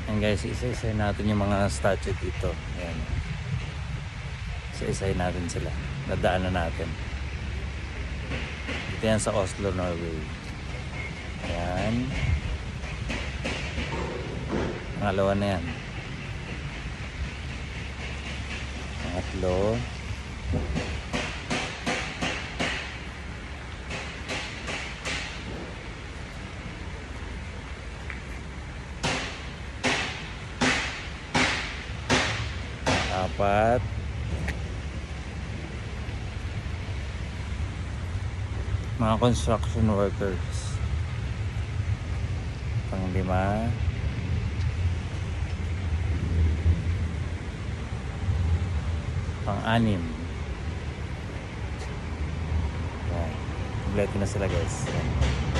Ayan guys, isa-isay natin yung mga statue dito. Ayan. Isa-isay natin sila. Nadaan na natin. Dito yan sa Oslo, Norway. Ayan. Pangalawa na yan. Pangatlo. Apat. Mga construction workers. Panglima. Pang-anim. Yan. Kompleto na sila guys. Yan.